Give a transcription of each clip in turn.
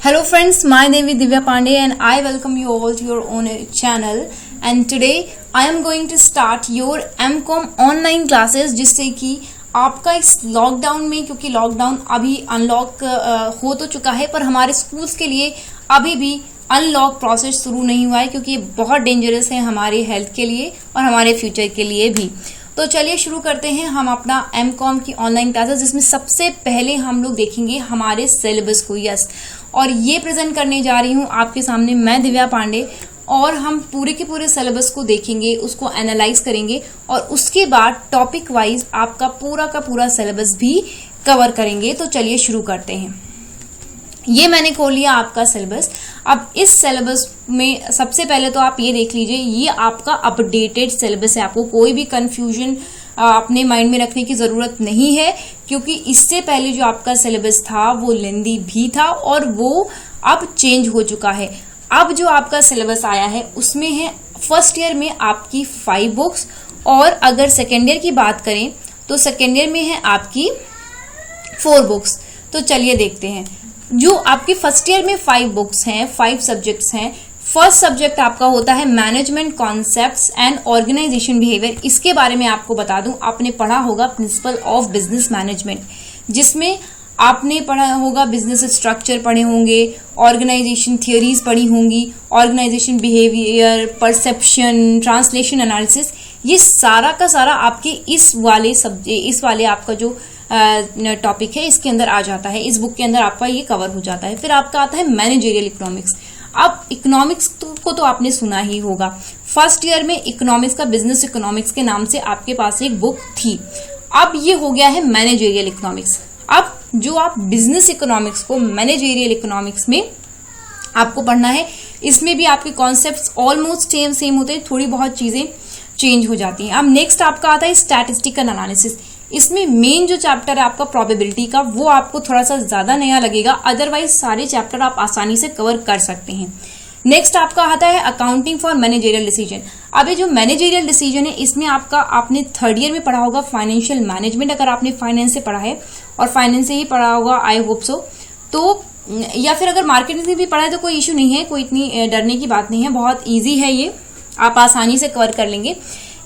Hello friends, my name is Divya Pandey and I welcome you all to your own channel. And today I am going to start your M.Com online classes, जिससे कि आपका इस lockdown में, क्योंकि lockdown अभी unlock हो तो चुका है पर हमारे स्कूल्स के लिए अभी भी अनलॉक प्रोसेस शुरू नहीं हुआ है, क्योंकि ये बहुत डेंजरस है हमारे हेल्थ के लिए और हमारे फ्यूचर के लिए भी। तो चलिए शुरू करते हैं हम अपना M.Com की ऑनलाइन क्लासेस, जिसमें सबसे पहले हम लोग देखेंगे हमारे सिलेबस को। यस, और ये प्रेजेंट करने जा रही हूँ आपके सामने मैं दिव्या पांडे, और हम पूरे के पूरे सिलेबस को देखेंगे, उसको एनालाइज करेंगे और उसके बाद टॉपिक वाइज आपका पूरा का पूरा सिलेबस भी कवर करेंगे। तो चलिए शुरू करते हैं। ये मैंने खोल लिया आपका सिलेबस। अब इस सिलेबस में सबसे पहले तो आप ये देख लीजिए, ये आपका अपडेटेड सिलेबस है। आपको कोई भी कंफ्यूजन अपने माइंड में रखने की जरूरत नहीं है, क्योंकि इससे पहले जो आपका सिलेबस था वो लेंदी भी था और वो अब चेंज हो चुका है। अब जो आपका सिलेबस आया है उसमें है फर्स्ट ईयर में आपकी 5 बुक्स, और अगर सेकेंड ईयर की बात करें तो सेकेंड ईयर में है आपकी 4 बुक्स। तो चलिए देखते हैं। जो आपकी फर्स्ट ईयर में 5 बुक्स हैं, 5 सब्जेक्ट्स हैं। फर्स्ट सब्जेक्ट आपका होता है management concepts and organisation behaviour. इसके बारे में आपको बता दूं, आपने पढ़ा होगा प्रिंसिपल ऑफ बिजनेस मैनेजमेंट, जिसमें आपने पढ़ा होगा बिजनेस स्ट्रक्चर पढ़े होंगे, ऑर्गेनाइजेशन थियोरीज पढ़ी होंगी, organization behaviour, perception, translation analysis. ये सारा का सारा आपके इस वाले आपका जो टॉपिक है इसके अंदर आ जाता है। इस बुक के अंदर आपका ये कवर हो जाता है। फिर आपका आता है मैनेजरियल इकोनॉमिक्स। अब इकोनॉमिक्स को तो आपने सुना ही होगा। फर्स्ट ईयर में इकोनॉमिक्स का बिजनेस इकोनॉमिक्स के नाम से आपके पास एक बुक थी। अब ये हो गया है मैनेजरियल इकोनॉमिक्स। अब जो आप बिजनेस इकोनॉमिक्स को मैनेजरियल इकोनॉमिक्स में आपको पढ़ना है, इसमें भी आपके कॉन्सेप्ट्स ऑलमोस्ट सेम होते हैं, थोड़ी बहुत चीजें चेंज हो जाती हैं। अब नेक्स्ट आपका आता है स्टैटिस्टिकल एनालिसिस। इसमें मेन जो चैप्टर है आपका प्रोबेबिलिटी का, वो आपको थोड़ा सा ज्यादा नया लगेगा, अदरवाइज सारे चैप्टर आप आसानी से कवर कर सकते हैं। नेक्स्ट आपका आता है अकाउंटिंग फॉर मैनेजरियल डिसीजन। अब ये जो मैनेजरियल डिसीजन है, इसमें आपने थर्ड ईयर में पढ़ा होगा फाइनेंशियल मैनेजमेंट, अगर आपने फाइनेंस से पढ़ा है और फाइनेंस से ही पढ़ा होगा, आई होप सो। तो या फिर अगर मार्केटिंग से भी पढ़ा है तो कोई इश्यू नहीं है, कोई इतनी डरने की बात नहीं है, बहुत ईजी है, ये आप आसानी से कवर कर लेंगे।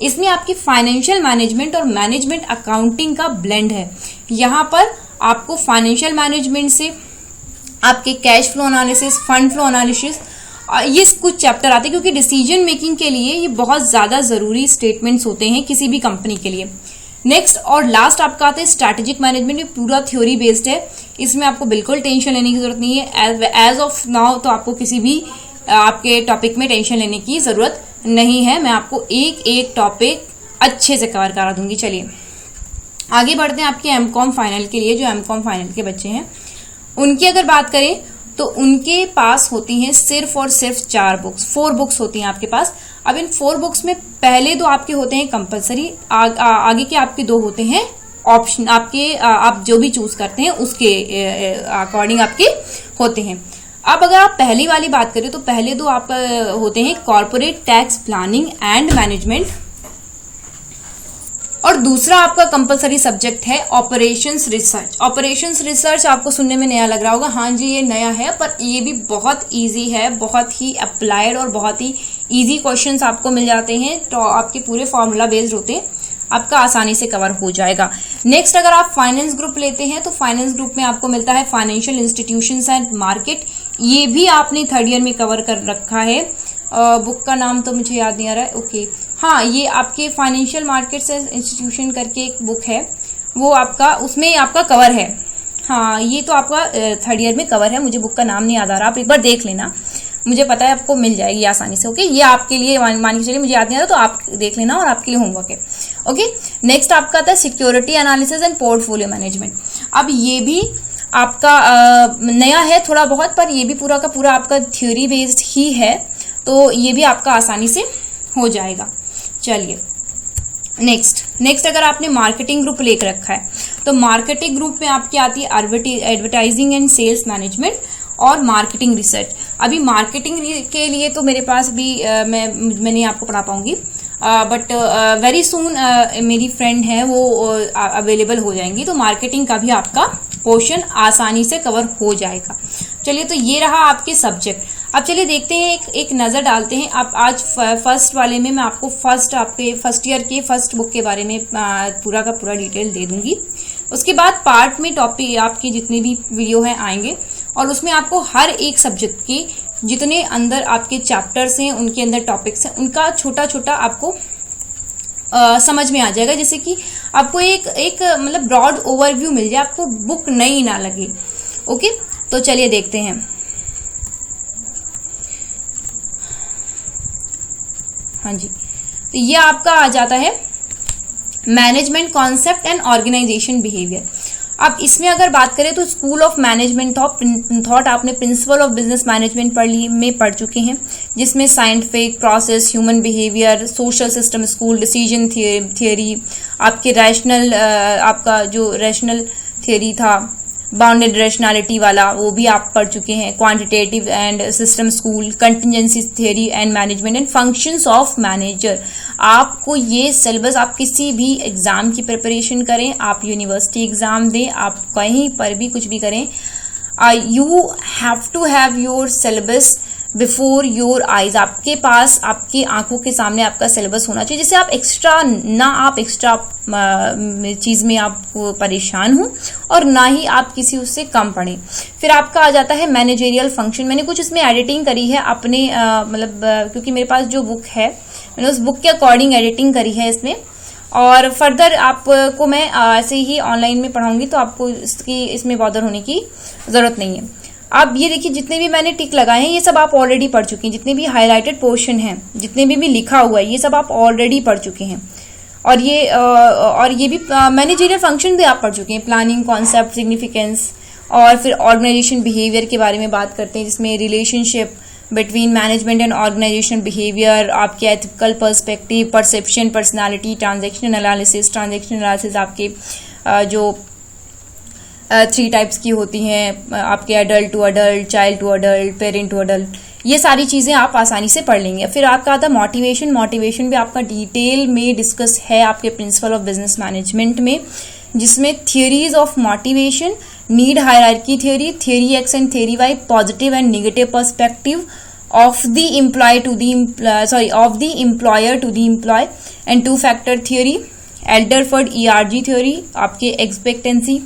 इसमें आपकी फाइनेंशियल मैनेजमेंट और मैनेजमेंट अकाउंटिंग का ब्लेंड है। यहाँ पर आपको फाइनेंशियल मैनेजमेंट से आपके cash flow analysis, fund flow analysis, ये कुछ चैप्टर आते हैं, क्योंकि डिसीजन मेकिंग के लिए ये बहुत ज्यादा जरूरी स्टेटमेंट्स होते हैं किसी भी कंपनी के लिए। नेक्स्ट और लास्ट आपका आता है स्ट्रैटेजिक मैनेजमेंट। ये पूरा थ्योरी बेस्ड है, इसमें आपको बिल्कुल टेंशन लेने की जरूरत नहीं है। एज ऑफ नाउ तो आपको किसी भी आपके टॉपिक में टेंशन लेने की जरूरत नहीं है। मैं आपको एक टॉपिक अच्छे से कवर करा दूंगी। चलिए आगे बढ़ते हैं आपके M.Com फाइनल के लिए। जो M.Com फाइनल के बच्चे हैं उनकी अगर बात करें तो उनके पास होती हैं सिर्फ और सिर्फ 4 बुक्स होती हैं आपके पास। अब इन 4 बुक्स में पहले 2 आपके होते हैं कंपलसरी, आगे के आपके 2 होते हैं ऑप्शन। आप जो भी चूज करते हैं उसके अकॉर्डिंग आपके होते हैं। अब अगर आप पहली वाली बात करें तो पहले 2 आपका होते हैं corporate tax planning and management, और दूसरा आपका कंपलसरी सब्जेक्ट है ऑपरेशंस रिसर्च। ऑपरेशंस रिसर्च आपको सुनने में नया लग रहा होगा, हाँ जी ये नया है, पर ये भी बहुत इजी है, बहुत ही अप्लाइड और बहुत ही इजी क्वेश्चंस आपको मिल जाते हैं। तो आपके पूरे फॉर्मूला बेस्ड होते हैं, आपका आसानी से कवर हो जाएगा। नेक्स्ट अगर आप फाइनेंस ग्रुप लेते हैं तो फाइनेंस ग्रुप में आपको मिलता है फाइनेंशियल इंस्टीट्यूशंस एंड मार्केट। ये भी आपने थर्ड ईयर में कवर कर रखा है। बुक का नाम तो मुझे याद नहीं आ रहा है। ओके, हाँ, ये आपके फाइनेंशियल मार्केट्स इंस्टीट्यूशन करके एक बुक है, वो आपका उसमें आपका कवर है। हाँ, ये तो आपका थर्ड ईयर में कवर है, मुझे बुक का नाम नहीं याद आ रहा, आप एक बार देख लेना, मुझे पता है आपको मिल जाएगी आसानी से। ओके, ये आपके लिए मान के चलिए मुझे याद नहीं आ रहा तो आप देख लेना और आपके लिए होमवर्क है। ओके, नेक्स्ट आपका आता है security analysis and portfolio management. अब ये भी आपका नया है थोड़ा बहुत, पर ये भी पूरा का पूरा आपका थ्योरी बेस्ड ही है, तो ये भी आपका आसानी से हो जाएगा। चलिए नेक्स्ट अगर आपने मार्केटिंग ग्रुप लेकर रखा है तो मार्केटिंग ग्रुप में आपकी आती है एडवर्टाइजिंग एंड सेल्स मैनेजमेंट और मार्केटिंग रिसर्च। अभी मार्केटिंग के लिए तो मेरे पास भी मैं नहीं आपको पढ़ा पाऊंगी, बट वेरी सून मेरी फ्रेंड है वो अवेलेबल हो जाएंगी, तो मार्केटिंग का भी आपका पोर्शन आसानी से कवर हो जाएगा। चलिए, तो ये रहा आपके सब्जेक्ट। अब चलिए देखते हैं, एक नज़र डालते हैं। आप आज फर्स्ट वाले में मैं आपको आपके फर्स्ट ईयर के फर्स्ट बुक के बारे में पूरा का पूरा डिटेल दे दूंगी। उसके बाद पार्ट में टॉपिक आपके जितने भी वीडियो हैं आएंगे, और उसमें आपको हर एक सब्जेक्ट के जितने अंदर आपके चैप्टर्स हैं, उनके अंदर टॉपिक्स हैं, उनका छोटा छोटा आपको समझ में आ जाएगा, जैसे कि आपको एक मतलब ब्रॉड ओवरव्यू मिल जाए, आपको बुक नई ना लगे। ओके, तो चलिए देखते हैं। हाँ जी, तो ये आपका आ जाता है management concept and organisation behaviour. अब इसमें अगर बात करें तो स्कूल ऑफ मैनेजमेंट थॉट आपने प्रिंसिपल ऑफ बिजनेस मैनेजमेंट पढ़ चुके हैं, जिसमें scientific process, human behaviour, social system, school decision theory, आपके रैशनल आपका जो रैशनल थियरी था, बाउंडेड रैशनैलिटी वाला, वो भी आप पढ़ चुके हैं। Quantitative and system school, contingency theory and management and functions of manager. आपको ये सिलेबस, आप किसी भी एग्जाम की प्रिपरेशन करें, आप यूनिवर्सिटी एग्जाम दें, आप कहीं पर भी कुछ भी करें, you have to have your syllabus before your eyes. आपके पास, आपकी आंखों के सामने आपका सिलेबस होना चाहिए, जिससे आप एक्स्ट्रा चीज में आप परेशान हो और ना ही आप किसी उससे कम पढ़ें। फिर आपका आ जाता है मैनेजरियल फंक्शन। मैंने कुछ इसमें एडिटिंग करी है अपने क्योंकि मेरे पास जो बुक है, मैंने उस बुक के अकॉर्डिंग एडिटिंग करी है इसमें, और फर्दर आपको मैं ऐसे ही ऑनलाइन में पढ़ाऊंगी, तो आपको इसमें बॉदर होने की जरूरत नहीं है। आप ये देखिए, जितने भी मैंने टिक लगाए हैं ये सब आप ऑलरेडी पढ़ चुके हैं। जितने भी हाईलाइटेड पोर्शन हैं, जितने भी लिखा हुआ है, ये सब आप ऑलरेडी पढ़ चुके हैं। और ये भी मैनेजरियल फंक्शन भी आप पढ़ चुके हैं, प्लानिंग, कॉन्सेप्ट, सिग्निफिकेंस, और फिर ऑर्गेनाइजेशन बिहेवियर के बारे में बात करते हैं, जिसमें relationship between management and organisation behaviour, आपके ethical perspective, perception, personality, transaction analysis आपके जो 3 टाइप्स की होती हैं, आपके adult to adult, child to adult, parent to adult, ये सारी चीज़ें आप आसानी से पढ़ लेंगे। फिर आपका आता है मोटिवेशन भी आपका डिटेल में डिस्कस है आपके प्रिंसिपल ऑफ बिजनेस मैनेजमेंट में, जिसमें theories of motivation, need hierarchy theory, theory X and theory Y, positive and negative perspective of the employee to of the employer to the employee, and 2 factor theory, Alderfer ERG theory, आपके expectancy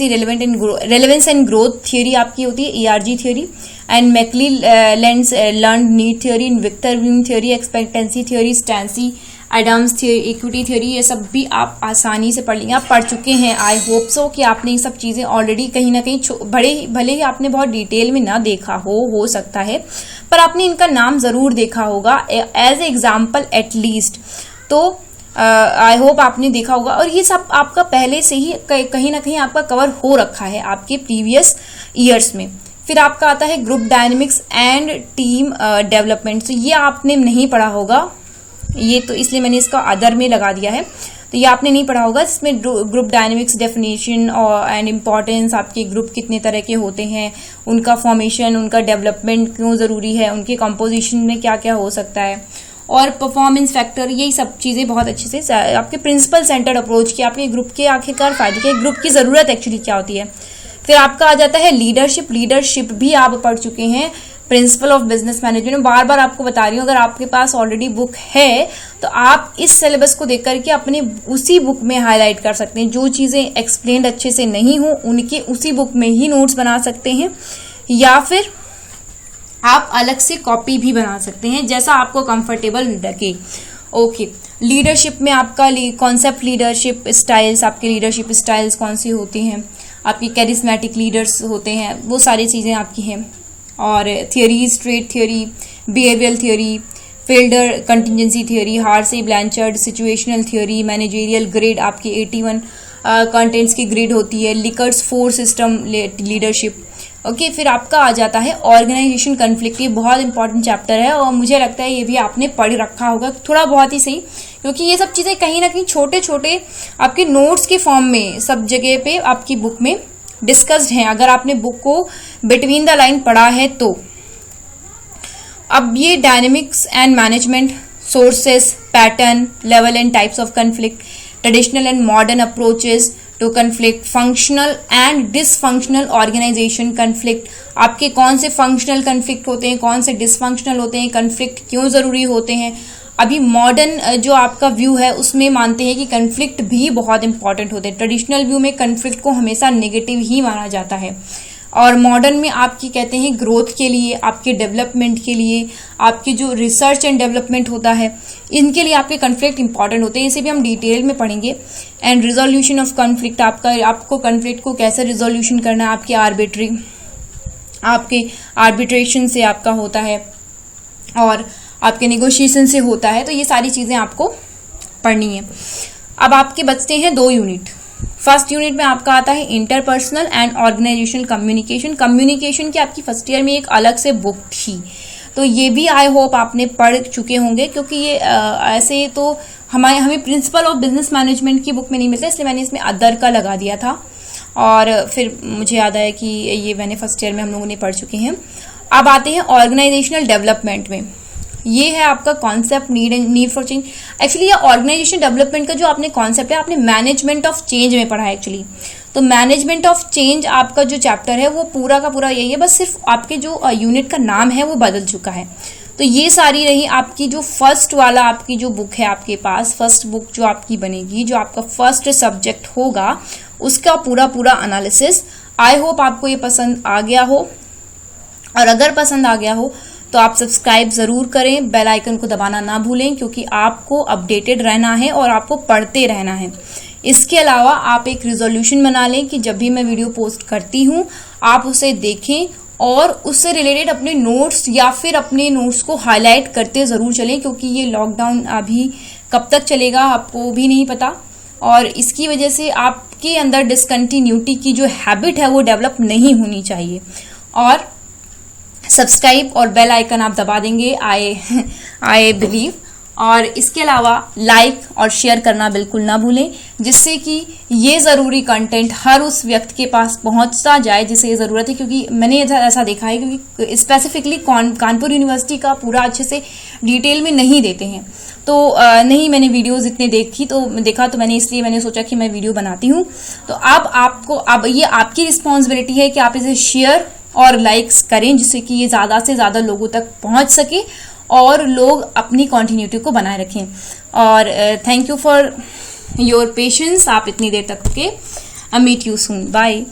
relevance and growth theory आपकी होती है, ERG theory, and McClelland's learned need theory, Victor Bloom theory, expectancy theory, Stacy Adams theory, equity theory, ये सब भी आप आसानी से पढ़ लेंगे। आप पढ़ चुके हैं, आई होप सो कि आपने ये सब चीज़ें ऑलरेडी कहीं ना कहीं भले ही आपने बहुत डिटेल में ना देखा हो सकता है, पर आपने इनका नाम ज़रूर देखा होगा एज एग्जाम्पल एटलीस्ट। तो आई होप आपने देखा होगा, और ये सब आपका पहले से ही कहीं ना कहीं आपका कवर हो रखा है आपके प्रीवियस ईयर्स में। फिर आपका आता है group dynamics and team development. तो ये आपने नहीं पढ़ा होगा, ये तो इसलिए मैंने इसका अदर में लगा दिया है, तो ये आपने नहीं पढ़ा होगा। इसमें ग्रुप डायनेमिक्स डेफिनेशन और एंड इम्पॉर्टेंस, आपके ग्रुप कितने तरह के होते हैं, उनका फॉर्मेशन, उनका डेवलपमेंट क्यों ज़रूरी है, उनके कंपोजिशन में क्या क्या हो सकता है, और परफॉर्मेंस फैक्टर, यही सब चीज़ें बहुत अच्छे से आपके प्रिंसिपल सेंटर्ड अप्रोच की, आपके ग्रुप के आखिरकार फायदे के, ग्रुप की ज़रूरत एक्चुअली क्या होती है। फिर आपका आ जाता है लीडरशिप भी आप पढ़ चुके हैं प्रिंसिपल ऑफ बिजनेस मैनेजमेंट। बार बार आपको बता रही हूँ, अगर आपके पास ऑलरेडी बुक है तो आप इस सिलेबस को देख करके अपने उसी बुक में हाईलाइट कर सकते हैं। जो चीज़ें एक्सप्लेन्ड अच्छे से नहीं हो उनके उसी बुक में ही नोट्स बना सकते हैं, या फिर आप अलग से कॉपी भी बना सकते हैं, जैसा आपको कंफर्टेबल लगे। ओके, लीडरशिप में आपका कॉन्सेप्ट लीडरशिप स्टाइल्स, आपके लीडरशिप स्टाइल्स कौन सी होती हैं, आपकी कैरिस्मेटिक लीडर्स होते हैं, वो सारी चीज़ें आपकी हैं। और theories, trait theory, behavioural theory, Fiedler contingency theory, Hersey Blanchard situational theory, managerial grid, आपकी 81 कंटेंट्स की ग्रिड होती है, लिकर्ट्स 4 सिस्टम लीडरशिप। ओके, फिर आपका आ जाता है ऑर्गेनाइजेशन कन्फ्लिक्ट। ये बहुत इंपॉर्टेंट चैप्टर है और मुझे लगता है ये भी आपने पढ़ रखा होगा थोड़ा बहुत ही सही, क्योंकि ये सब चीज़ें कहीं ना कहीं छोटे छोटे आपके नोट्स के फॉर्म में सब जगह पे आपकी बुक में डिस्कस्ड हैं, अगर आपने बुक को बिटवीन द लाइन पढ़ा है तो। अब ये dynamics and management, sources, pattern, level and types of conflict, traditional and modern approaches, to conflict, functional and dysfunctional organization conflict, आपके कौन से फंक्शनल कन्फ्लिक्ट होते हैं, कौन से डिसफंक्शनल होते हैं, कन्फ्लिक्ट क्यों ज़रूरी होते हैं। अभी मॉडर्न जो आपका व्यू है उसमें मानते हैं कि कन्फ्लिक्ट भी बहुत इंपॉर्टेंट होते हैं। ट्रेडिशनल व्यू में कन्फ्लिक्ट को हमेशा नेगेटिव ही माना जाता है, और मॉडर्न में आपकी कहते हैं ग्रोथ के लिए, आपके डेवलपमेंट के लिए, आपके जो रिसर्च एंड डेवलपमेंट होता है, इनके लिए आपके कन्फ्लिक्ट इंपॉर्टेंट होते हैं। इसे भी हम डिटेल में पढ़ेंगे। एंड रिजोल्यूशन ऑफ कन्फ्लिक्ट, आपको कन्फ्लिक्ट को कैसे रिजोल्यूशन करना है, आपके आर्बिट्रेशन से आपका होता है और आपके नेगोशिएशन से होता है। तो ये सारी चीज़ें आपको पढ़नी है। अब आपके बचते हैं 2 यूनिट। फर्स्ट यूनिट में आपका आता है interpersonal and organizational communication. Communication की आपकी फर्स्ट ईयर में एक अलग से बुक थी, तो ये भी आई होप आपने पढ़ चुके होंगे, क्योंकि ये ऐसे तो हमें प्रिंसिपल ऑफ बिजनेस मैनेजमेंट की बुक में नहीं मिलता, इसलिए मैंने इसमें अदर का लगा दिया था। और फिर मुझे याद आया कि ये मैंने फर्स्ट ईयर में हम लोगों ने पढ़ चुके हैं। अब आते हैं ऑर्गेनाइजेशनल डेवलपमेंट में। ये है आपका concept need for change. Actually ये ऑर्गेनाइजेशन डेवलपमेंट का जो आपने कॉन्सेप्ट है, आपने मैनेजमेंट ऑफ चेंज में पढ़ा है एक्चुअली। तो मैनेजमेंट ऑफ चेंज आपका जो चैप्टर है वो पूरा का पूरा यही है, बस सिर्फ आपके जो यूनिट का नाम है वो बदल चुका है। तो ये सारी रही आपकी जो फर्स्ट वाला आपकी जो बुक है आपके पास, फर्स्ट बुक जो आपकी बनेगी, जो आपका फर्स्ट सब्जेक्ट होगा, उसका पूरा एनालिसिस। आई होप आपको ये पसंद आ गया हो, और अगर पसंद आ गया हो तो आप सब्सक्राइब ज़रूर करें, बेल आइकन को दबाना ना भूलें, क्योंकि आपको अपडेटेड रहना है और आपको पढ़ते रहना है। इसके अलावा आप एक रिजोल्यूशन बना लें कि जब भी मैं वीडियो पोस्ट करती हूँ आप उसे देखें और उससे रिलेटेड अपने नोट्स या फिर अपने नोट्स को हाईलाइट करते ज़रूर चलें, क्योंकि ये लॉकडाउन अभी कब तक चलेगा आपको भी नहीं पता, और इसकी वजह से आपके अंदर डिसकंटिन्यूटी की जो हैबिट है वो डेवलप नहीं होनी चाहिए। और सब्सक्राइब और बेल आइकन आप दबा देंगे आई बिलीव। और इसके अलावा लाइक और शेयर करना बिल्कुल ना भूलें, जिससे कि ये ज़रूरी कंटेंट हर उस व्यक्ति के पास पहुंचता जाए जिसे ये ज़रूरत है। क्योंकि मैंने ऐसा देखा है, क्योंकि स्पेसिफिकली कानपुर यूनिवर्सिटी का पूरा अच्छे से डिटेल में नहीं देते हैं, तो नहीं मैंने वीडियोस इतने देखा तो इसलिए मैंने सोचा कि मैं वीडियो बनाती हूँ। तो अब ये आपकी रिस्पॉन्सिबिलिटी है कि आप इसे शेयर और लाइक्स करें, जिससे कि ये ज़्यादा से ज़्यादा लोगों तक पहुंच सके और लोग अपनी कॉन्टिन्यूटी को बनाए रखें। और thank you for your patience, आप इतनी देर तक के। Meet you soon, bye.